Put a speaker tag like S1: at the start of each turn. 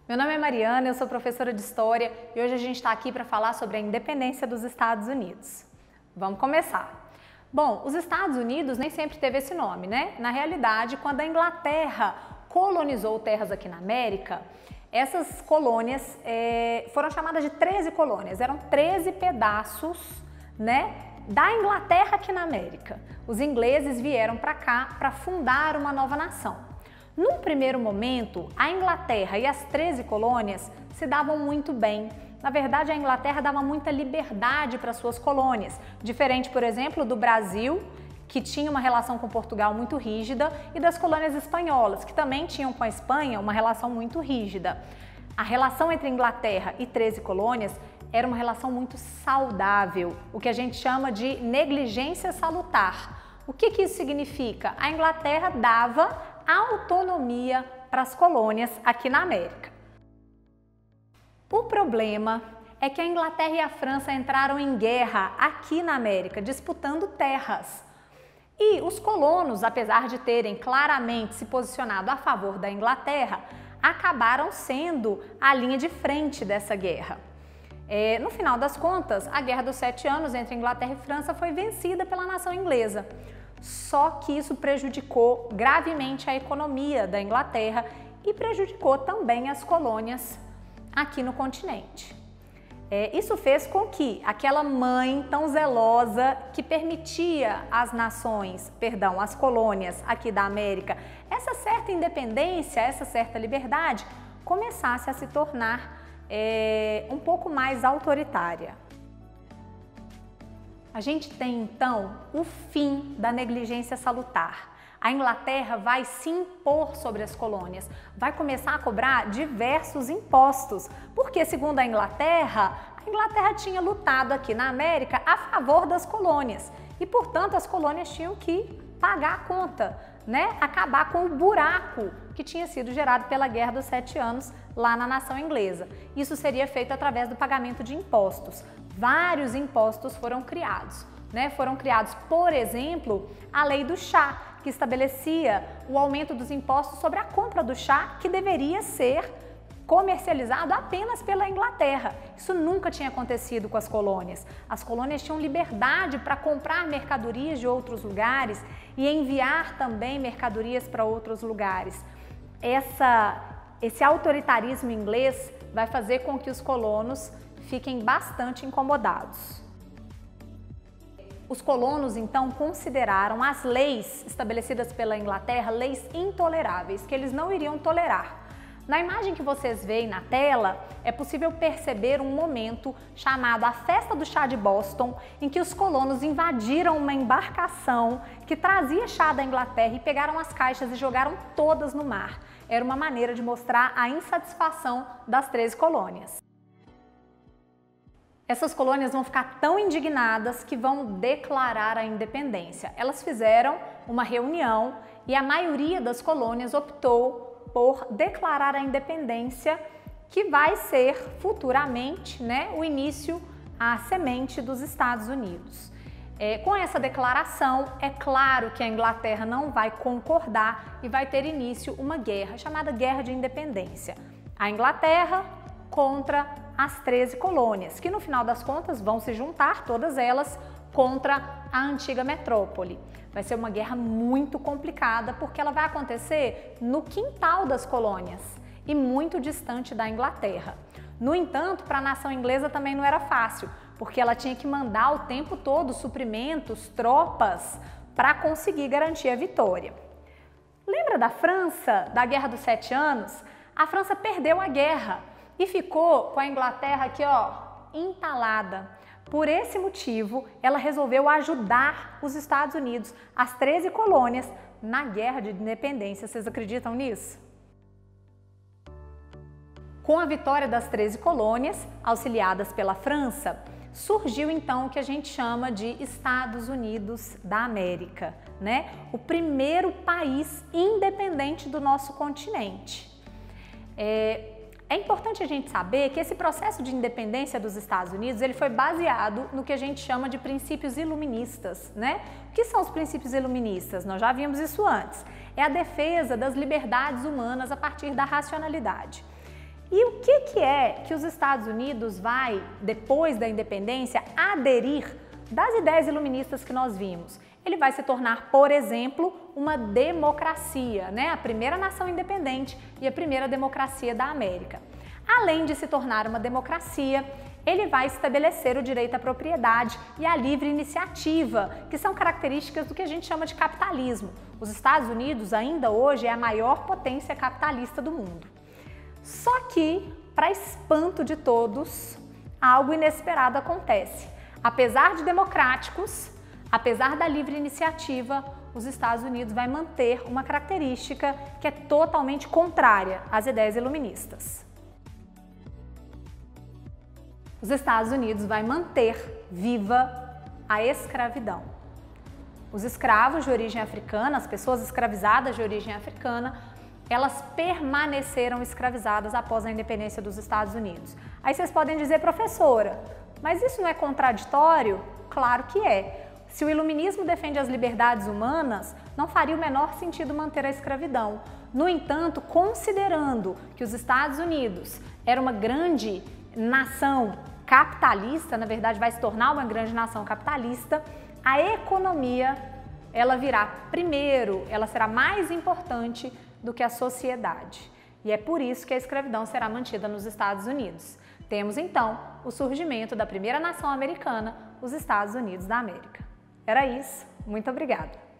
S1: Meu nome é Mariana, eu sou professora de História e hoje a gente está aqui para falar sobre a independência dos Estados Unidos. Vamos começar. Bom, os Estados Unidos nem sempre teve esse nome, né? Na realidade, quando a Inglaterra colonizou terras aqui na América, essas colônias foram chamadas de 13 colônias, eram 13 pedaços, né, da Inglaterra aqui na América. Os ingleses vieram para cá para fundar uma nova nação. Num primeiro momento, a Inglaterra e as 13 colônias se davam muito bem. Na verdade, a Inglaterra dava muita liberdade para suas colônias, diferente, por exemplo, do Brasil, que tinha uma relação com Portugal muito rígida, e das colônias espanholas, que também tinham com a Espanha uma relação muito rígida. A relação entre Inglaterra e 13 colônias era uma relação muito saudável, o que a gente chama de negligência salutar. O que isso significa? A Inglaterra dava autonomia para as colônias aqui na América. O problema é que a Inglaterra e a França entraram em guerra aqui na América, disputando terras. E os colonos, apesar de terem claramente se posicionado a favor da Inglaterra, acabaram sendo a linha de frente dessa guerra. No final das contas, a Guerra dos 7 Anos entre Inglaterra e França foi vencida pela nação inglesa. Só que isso prejudicou gravemente a economia da Inglaterra e prejudicou também as colônias aqui no continente. Isso fez com que aquela mãe tão zelosa que permitia às colônias aqui da América, essa certa independência, essa certa liberdade, começasse a se tornar um pouco mais autoritária. A gente tem então o fim da negligência salutar. A Inglaterra vai se impor sobre as colônias, vai começar a cobrar diversos impostos, porque segundo a Inglaterra tinha lutado aqui na América a favor das colônias e, portanto, as colônias tinham que pagar a conta, né? Acabar com o buraco que tinha sido gerado pela Guerra dos 7 Anos lá na nação inglesa. Isso seria feito através do pagamento de impostos. Vários impostos foram criados, né? Foram criados, por exemplo, a Lei do Chá, que estabelecia o aumento dos impostos sobre a compra do chá, que deveria ser comercializado apenas pela Inglaterra. Isso nunca tinha acontecido com as colônias. As colônias tinham liberdade para comprar mercadorias de outros lugares e enviar também mercadorias para outros lugares. Esse autoritarismo inglês vai fazer com que os colonos fiquem bastante incomodados. Os colonos, então, consideraram as leis estabelecidas pela Inglaterra leis intoleráveis, que eles não iriam tolerar. Na imagem que vocês veem na tela, é possível perceber um momento chamado a Festa do Chá de Boston, em que os colonos invadiram uma embarcação que trazia chá da Inglaterra e pegaram as caixas e jogaram todas no mar. Era uma maneira de mostrar a insatisfação das 13 colônias. Essas colônias vão ficar tão indignadas que vão declarar a independência. Elas fizeram uma reunião e a maioria das colônias optou por declarar a independência, que vai ser futuramente, né, o início, a semente dos Estados Unidos. Com essa declaração, é claro que a Inglaterra não vai concordar e vai ter início uma guerra, chamada Guerra de Independência. A Inglaterra contra as 13 colônias, que no final das contas vão se juntar, todas elas, contra a antiga metrópole. Vai ser uma guerra muito complicada porque ela vai acontecer no quintal das colônias e muito distante da Inglaterra. No entanto, para a nação inglesa também não era fácil, porque ela tinha que mandar o tempo todo suprimentos, tropas, para conseguir garantir a vitória. Lembra da França, da Guerra dos 7 Anos? A França perdeu a guerra e ficou com a Inglaterra aqui, ó, entalada. Por esse motivo, ela resolveu ajudar os Estados Unidos, as 13 colônias, na Guerra de Independência. Vocês acreditam nisso? Com a vitória das 13 colônias, auxiliadas pela França, surgiu então o que a gente chama de Estados Unidos da América, né? O primeiro país independente do nosso continente. É importante a gente saber que esse processo de independência dos Estados Unidos ele foi baseado no que a gente chama de princípios iluministas, né? O que são os princípios iluministas? Nós já vimos isso antes. É a defesa das liberdades humanas a partir da racionalidade. E o que é que os Estados Unidos vai, depois da independência, aderir das ideias iluministas que nós vimos? Ele vai se tornar, por exemplo, uma democracia, né? A primeira nação independente e a primeira democracia da América. Além de se tornar uma democracia, ele vai estabelecer o direito à propriedade e à livre iniciativa, que são características do que a gente chama de capitalismo. Os Estados Unidos ainda hoje é a maior potência capitalista do mundo. Só que, para espanto de todos, algo inesperado acontece. Apesar de democráticos, apesar da livre iniciativa, os Estados Unidos vai manter uma característica que é totalmente contrária às ideias iluministas. Os Estados Unidos vai manter viva a escravidão. Os escravos de origem africana, as pessoas escravizadas de origem africana, elas permaneceram escravizadas após a independência dos Estados Unidos. Aí vocês podem dizer, professora, mas isso não é contraditório? Claro que é. Se o iluminismo defende as liberdades humanas, não faria o menor sentido manter a escravidão. No entanto, considerando que os Estados Unidos era uma grande nação capitalista, na verdade vai se tornar uma grande nação capitalista, a economia ela virá primeiro, ela será mais importante do que a sociedade. E é por isso que a escravidão será mantida nos Estados Unidos. Temos então o surgimento da primeira nação americana, os Estados Unidos da América. Era isso, muito obrigada!